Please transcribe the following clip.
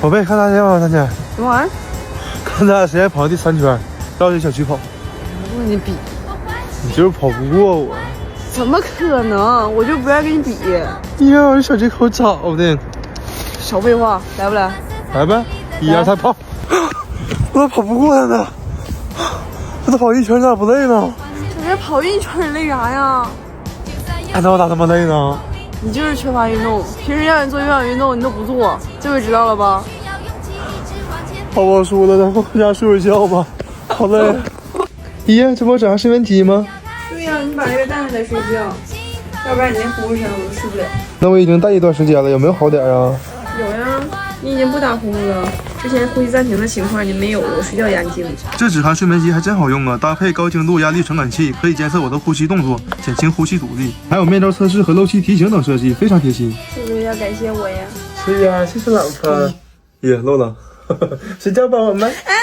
宝贝，看大姐吗？大姐，什么玩意儿？看咱俩谁先跑第3圈，绕这小区跑。我跟你比，你就是跑不过我。怎么可能？我就不愿意跟你比。哎呀，这小区口找的。少废话，来不来？来呗，1、2、3，跑！我咋跑不过他呢？我咋跑1圈咋不累呢？你这跑1圈你累啥呀？那我咋他妈累呢？你就是缺乏运动，平时让你做有氧运动你都不做，这回知道了吧？好，我输了，咱回家睡会觉吧，好累。咦，这不长睡眠题吗？对呀，你把这个带上再睡觉，要不然你连呼噜声我都受不了。那我已经戴一段时间了，有没有好点啊？有呀，你已经不打呼噜了，之前呼吸暂停的情况你没有了，我睡觉眼睛。这止鼾睡眠机还真好用啊！搭配高精度压力传感器，可以监测我的呼吸动作，减轻呼吸阻力，还有面罩测试和漏气提醒等设计，非常贴心。是不是要感谢我呀？是呀，谢谢老婆。耶，漏了，睡觉吧，我们。哎。